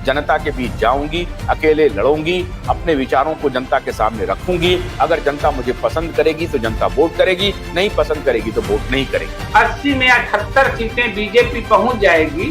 जनता के बीच जाऊंगी, अकेले लड़ूंगी, अपने विचारों को जनता के सामने रखूंगी। अगर जनता मुझे पसंद करेगी तो जनता वोट करेगी, नहीं पसंद करेगी तो वोट नहीं करेगी। 80 में 78 सीटें बीजेपी पहुंच जाएगी,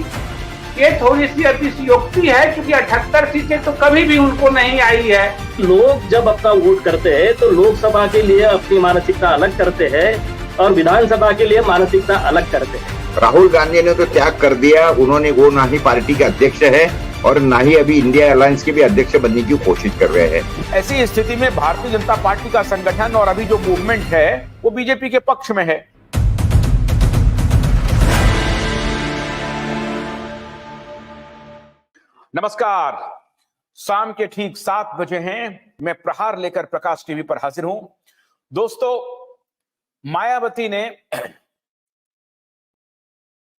ये थोड़ी सी अतिशयोक्ति है, क्योंकि 78 सीटें तो कभी भी उनको नहीं आई है। लोग जब अपना वोट करते हैं तो लोकसभा के लिए अपनी मानसिकता अलग करते हैं और विधानसभा के लिए मानसिकता अलग करते हैं। राहुल गांधी ने तो त्याग कर दिया, उन्होंने वो ना ही पार्टी के अध्यक्ष है और ना ही अभी इंडिया अलायंस के भी अध्यक्ष बनने की कोशिश कर रहे हैं। ऐसी स्थिति में भारतीय जनता पार्टी का संगठन और अभी जो मूवमेंट है वो बीजेपी के पक्ष में है। नमस्कार, शाम के ठीक 7 बजे हैं। मैं प्रहार लेकर प्रकाश टीवी पर हाजिर हूं। दोस्तों, मायावती ने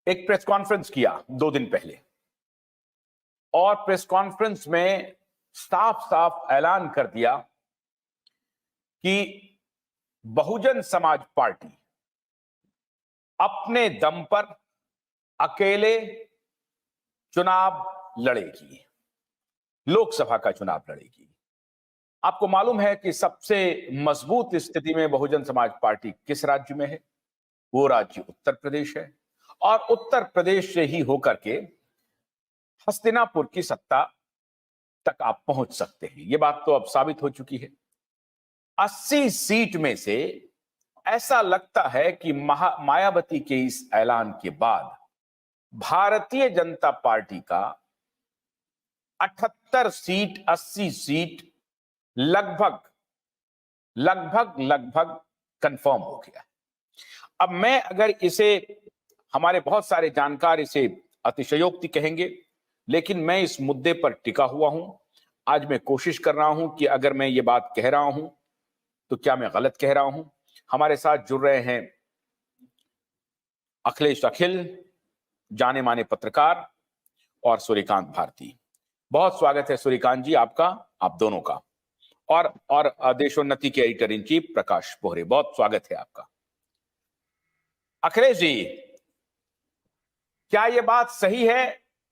एक प्रेस कॉन्फ्रेंस किया 2 दिन पहले और प्रेस कॉन्फ्रेंस में साफ साफ ऐलान कर दिया कि बहुजन समाज पार्टी अपने दम पर अकेले चुनाव लड़ेगी, लोकसभा का चुनाव लड़ेगी। आपको मालूम है कि सबसे मजबूत स्थिति में बहुजन समाज पार्टी किस राज्य में है? वो राज्य उत्तर प्रदेश है और उत्तर प्रदेश से ही होकर के हस्तिनापुर की सत्ता तक आप पहुंच सकते हैं। यह बात तो अब साबित हो चुकी है। 80 सीट में से ऐसा लगता है कि मायावती के इस ऐलान के बाद भारतीय जनता पार्टी का 78 सीट 80 सीट लगभग कंफर्म हो गया। अब मैं अगर इसे, हमारे बहुत सारे जानकार इसे अतिशयोक्ति कहेंगे, लेकिन मैं इस मुद्दे पर टिका हुआ हूं। आज मैं कोशिश कर रहा हूं कि अगर मैं ये बात कह रहा हूं तो क्या मैं गलत कह रहा हूं। हमारे साथ जुड़ रहे हैं अखिलेश अखिल, जाने माने पत्रकार, और सूर्यकांत भारती। बहुत स्वागत है सूर्यकांत जी आपका, आप दोनों का। और देशोन्नति के एडिटर इन चीफ प्रकाश पोहरे, बहुत स्वागत है आपका। अखिलेश जी, क्या यह बात सही है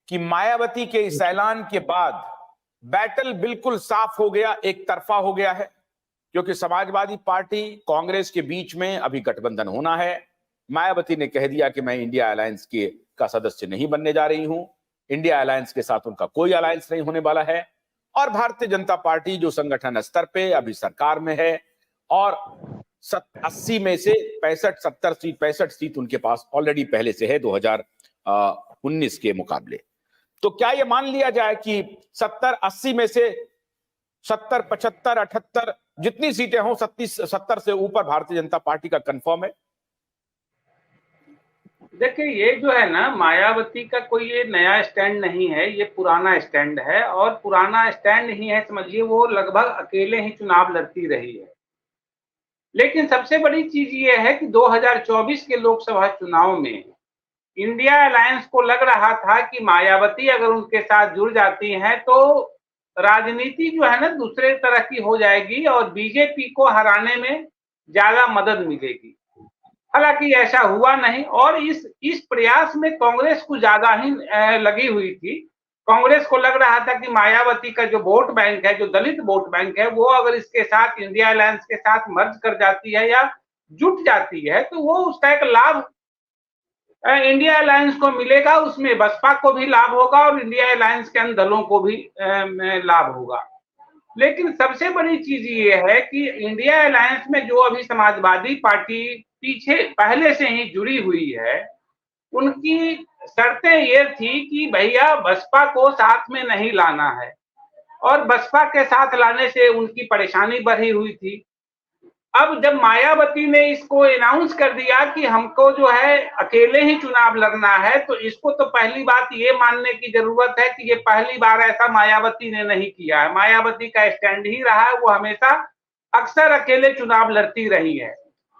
कि मायावती के इस ऐलान के बाद बैटल बिल्कुल साफ हो गया, एक तरफा हो गया है? क्योंकि समाजवादी पार्टी कांग्रेस के बीच में अभी गठबंधन होना है। मायावती ने कह दिया कि मैं इंडिया अलायंस का सदस्य नहीं बनने जा रही हूं, इंडिया अलायंस के साथ उनका कोई अलायंस नहीं होने वाला है। और भारतीय जनता पार्टी जो संगठन स्तर पे अभी सरकार में है और 80 में से 65 सीट उनके पास ऑलरेडी पहले से है 2019 के मुकाबले। तो क्या यह मान लिया जाए कि 70-80 में से 70, 75, 78 जितनी सीटें हों, 70 से ऊपर भारतीय जनता पार्टी का कंफर्म है? देखिए, ये जो है ना, मायावती का कोई ये नया स्टैंड नहीं है, ये पुराना स्टैंड है। और पुराना स्टैंड ही है, समझिए, वो लगभग अकेले ही चुनाव लड़ती रही है। लेकिन सबसे बड़ी चीज ये है कि 2024 के लोकसभा चुनाव में इंडिया अलायंस को लग रहा था कि मायावती अगर उनके साथ जुड़ जाती हैं तो राजनीति जो है ना दूसरे तरह की हो जाएगी और बीजेपी को हराने में ज्यादा मदद मिलेगी। हालांकि ऐसा हुआ नहीं और इस प्रयास में कांग्रेस को ज्यादा ही लगी हुई थी। कांग्रेस को लग रहा था कि मायावती का जो वोट बैंक है, जो दलित वोट बैंक है, वो अगर इसके साथ, इंडिया अलायंस के साथ मर्ज कर जाती है या जुट जाती है तो वो उसका एक लाभ इंडिया अलायंस को मिलेगा, उसमें बसपा को भी लाभ होगा और इंडिया अलायंस के अन्य दलों को भी लाभ होगा। लेकिन सबसे बड़ी चीज ये है कि इंडिया अलायंस में जो अभी समाजवादी पार्टी पीछे पहले से ही जुड़ी हुई है, उनकी शर्तें ये थी कि भैया बसपा को साथ में नहीं लाना है और बसपा के साथ लाने से उनकी परेशानी बढ़ी हुई थी। अब जब मायावती ने इसको अनाउंस कर दिया कि हमको जो है अकेले ही चुनाव लड़ना है, तो इसको तो पहली बात ये मानने की जरूरत है कि ये पहली बार ऐसा मायावती ने नहीं किया है। मायावती का स्टैंड ही रहा है, वो हमेशा अक्सर अकेले चुनाव लड़ती रही है।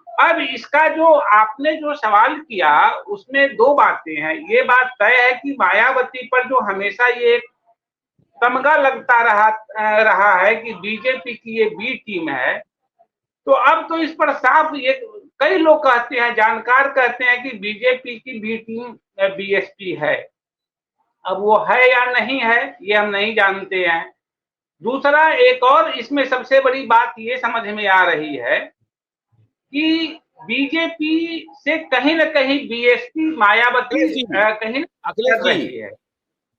अब इसका जो आपने जो सवाल किया उसमें 2 बातें हैं। ये बात तय है कि मायावती पर जो हमेशा ये तमगा लगता रहा है कि बीजेपी की ये बी टीम है, तो अब तो इस पर साफ ये कई लोग कहते हैं, जानकार कहते हैं कि बीजेपी की बी टीम बीएसपी है। अब वो है या नहीं है ये हम नहीं जानते हैं। दूसरा एक और इसमें सबसे बड़ी बात ये समझ में आ रही है कि बीजेपी से कहीं न कहीं बीएसपी मायावती अखिलेश जी, कहीं अखिलेश कर जी, रही है।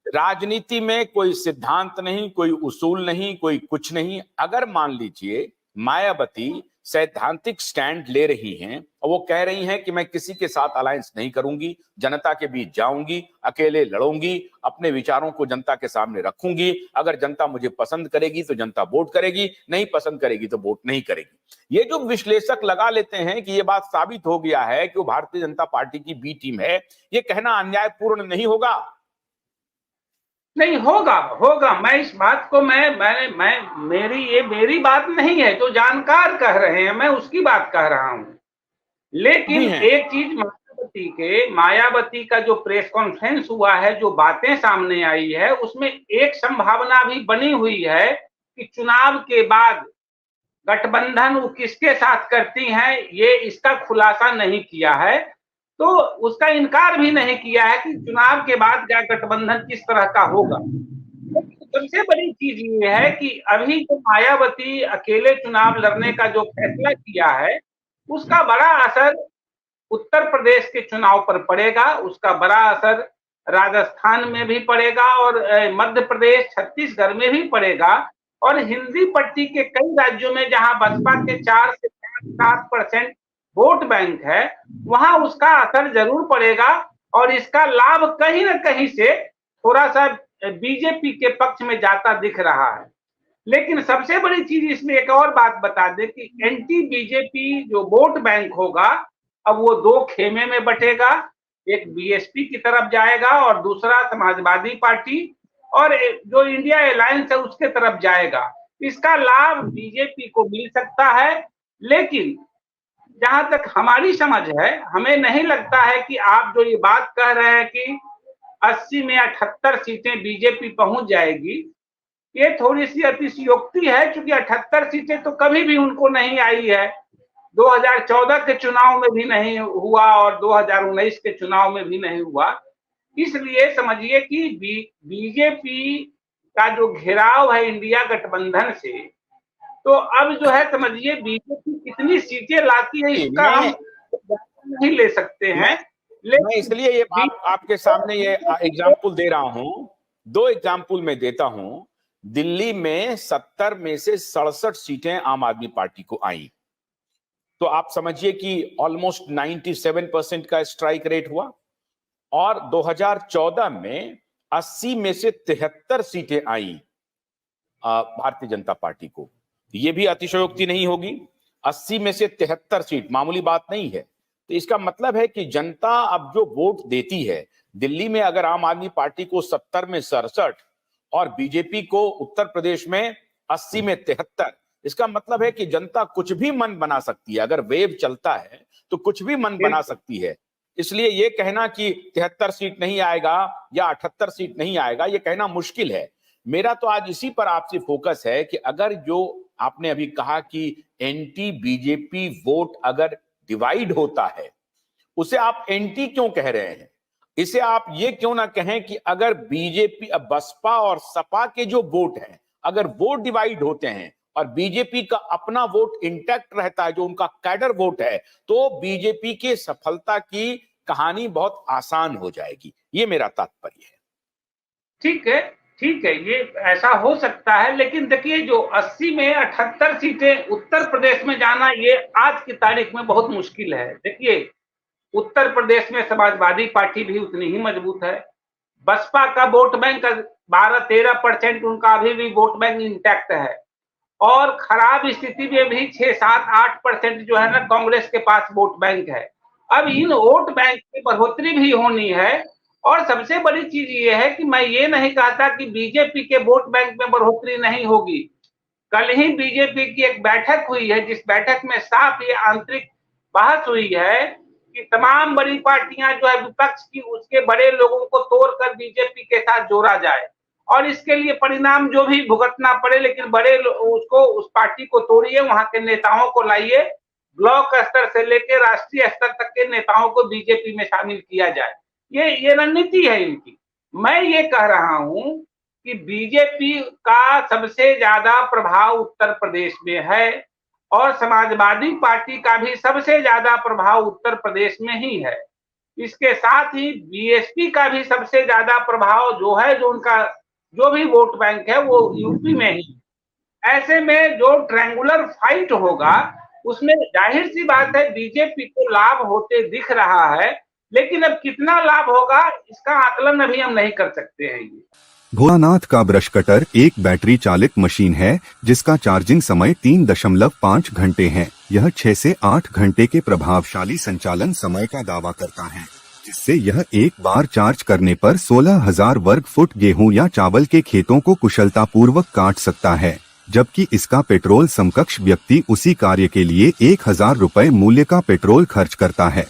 राजनीति में कोई सिद्धांत नहीं, कोई उसूल नहीं, कोई कुछ नहीं। अगर मान लीजिए मायावती सैद्धांतिक स्टैंड ले रही हैं और वो कह रही हैं कि मैं किसी के साथ अलायंस नहीं करूंगी, जनता के बीच जाऊंगी, अकेले लड़ूंगी, अपने विचारों को जनता के सामने रखूंगी, अगर जनता मुझे पसंद करेगी तो जनता वोट करेगी, नहीं पसंद करेगी तो वोट नहीं करेगी। ये जो विश्लेषक लगा लेते हैं कि ये बात साबित हो गया है कि वो भारतीय जनता पार्टी की बी टीम है, ये कहना अन्यायपूर्ण नहीं होगा? नहीं होगा, होगा। मैं इस बात को मेरी बात नहीं है, जो जानकार कह रहे हैं मैं उसकी बात कह रहा हूं। लेकिन एक चीज मायावती का जो प्रेस कॉन्फ्रेंस हुआ है, जो बातें सामने आई है, उसमें एक संभावना भी बनी हुई है कि चुनाव के बाद गठबंधन वो किसके साथ करती हैं, ये इसका खुलासा नहीं किया है। तो उसका इनकार भी नहीं किया है कि चुनाव के बाद क्या गठबंधन किस तरह का होगा। सबसे बड़ी चीज ये है कि अभी जो मायावती अकेले चुनाव लड़ने का जो फैसला किया है, उसका बड़ा असर उत्तर प्रदेश के चुनाव पर पड़ेगा, उसका बड़ा असर राजस्थान में भी पड़ेगा और मध्य प्रदेश, छत्तीसगढ़ में भी पड़ेगा। और हिंदी पट्टी के कई राज्यों में जहां बसपा के 4 से 7% वोट बैंक है, वहां उसका असर जरूर पड़ेगा और इसका लाभ कहीं न कहीं से थोड़ा सा बीजेपी के पक्ष में जाता दिख रहा है। लेकिन सबसे बड़ी चीज इसमें एक और बात बता दें कि एंटी बीजेपी जो वोट बैंक होगा, अब वो 2 खेमे में बटेगा। एक बीएसपी की तरफ जाएगा और दूसरा समाजवादी पार्टी और जो इंडिया अलायंस है उसके तरफ जाएगा। इसका लाभ बीजेपी को मिल सकता है, लेकिन जहां तक हमारी समझ है, हमें नहीं लगता है कि आप जो ये बात कह रहे हैं कि 80 में 78 सीटें बीजेपी पहुंच जाएगी, ये थोड़ी सी अतिशयोक्ति है, क्योंकि 78 सीटें तो कभी भी उनको नहीं आई है। 2014 के चुनाव में भी नहीं हुआ और 2019 के चुनाव में भी नहीं हुआ। इसलिए समझिए कि बीजेपी का जो घेराव है इंडिया गठबंधन से, तो अब जो है समझिए बीजेपी कितनी सीटें लाती है इसका हम नहीं ले सकते हैं। मैं इसलिए ये आपके सामने ये एग्जाम्पल दे रहा हूं, 2 एग्जाम्पल मैं देता हूं। दिल्ली में 70 में से 67 सीटें आम आदमी पार्टी को आई, तो आप समझिए कि ऑलमोस्ट 97% का स्ट्राइक रेट हुआ। और 2014 में 80 में से 73 सीटें आई भारतीय जनता पार्टी को। ये भी अतिशयोक्ति नहीं होगी, 80 में से 73 सीट मामूली बात नहीं है। तो इसका मतलब है कि जनता अब जो वोट देती है, दिल्ली में अगर आम आदमी पार्टी को 70 में 67 और बीजेपी को उत्तर प्रदेश में 80 में 73, इसका मतलब है कि जनता कुछ भी मन बना सकती है। अगर वेव चलता है तो कुछ भी मन बना सकती है। इसलिए ये कहना कि 73 सीट नहीं आएगा या 78 सीट नहीं आएगा, ये कहना मुश्किल है। मेरा तो आज इसी पर आपसे फोकस है कि अगर जो आपने अभी कहा कि एंटी बीजेपी वोट अगर डिवाइड होता है, उसे आप एंटी क्यों कह रहे हैं? इसे आप ये क्यों ना कहें कि अगर बीजेपी, बसपा और सपा के जो वोट हैं, अगर वोट डिवाइड होते हैं और बीजेपी का अपना वोट इंटैक्ट रहता है, जो उनका कैडर वोट है, तो बीजेपी के सफलता की कहानी बहुत आसान हो जाएगी। ये मेरा तात्पर्य है। ठीक है, ठीक है, ये ऐसा हो सकता है। लेकिन देखिए, जो 80 में 78 सीटें उत्तर प्रदेश में जाना, ये आज की तारीख में बहुत मुश्किल है। देखिए, उत्तर प्रदेश में समाजवादी पार्टी भी उतनी ही मजबूत है। बसपा का वोट बैंक 12-13% उनका अभी भी वोट बैंक इंटैक्ट है और खराब स्थिति में भी 6-7-8% जो है ना कांग्रेस के पास वोट बैंक है। अब इन वोट बैंक में बढ़ोतरी भी होनी है और सबसे बड़ी चीज ये है कि मैं ये नहीं कहता कि बीजेपी के वोट बैंक में बढ़ोतरी नहीं होगी। कल ही बीजेपी की एक बैठक हुई है, जिस बैठक में साफ ये आंतरिक बहस हुई है कि तमाम बड़ी पार्टियां जो है विपक्ष की, उसके बड़े लोगों को तोड़कर बीजेपी के साथ जोड़ा जाए और इसके लिए परिणाम जो भी भुगतना पड़े, लेकिन बड़े उसको, उस पार्टी को तोड़िए, वहां के नेताओं को लाइए, ब्लॉक स्तर से लेकर राष्ट्रीय स्तर तक के नेताओं को बीजेपी में शामिल किया जाए। ये रणनीति है इनकी। मैं ये कह रहा हूं कि बीजेपी का सबसे ज्यादा प्रभाव उत्तर प्रदेश में है और समाजवादी पार्टी का भी सबसे ज्यादा प्रभाव उत्तर प्रदेश में ही है। इसके साथ ही बीएसपी का भी सबसे ज्यादा प्रभाव जो है, जो उनका जो भी वोट बैंक है वो यूपी में ही। ऐसे में जो ट्रायंगुलर फाइट होगा उसमें जाहिर सी बात है बीजेपी को लाभ होते दिख रहा है, लेकिन अब कितना लाभ होगा इसका आकलन अभी हम नहीं कर सकते हैं। ये भोलानाथ का ब्रश कटर एक बैटरी चालित मशीन है जिसका चार्जिंग समय 3.5 घंटे है। यह 6 से 8 घंटे के प्रभावशाली संचालन समय का दावा करता है, जिससे यह एक बार चार्ज करने पर 16,000 वर्ग फुट गेहूं या चावल के खेतों को कुशलतापूर्वक काट सकता है, जबकि इसका पेट्रोल समकक्ष व्यक्ति उसी कार्य के लिए 1,000 रुपए मूल्य का पेट्रोल खर्च करता है।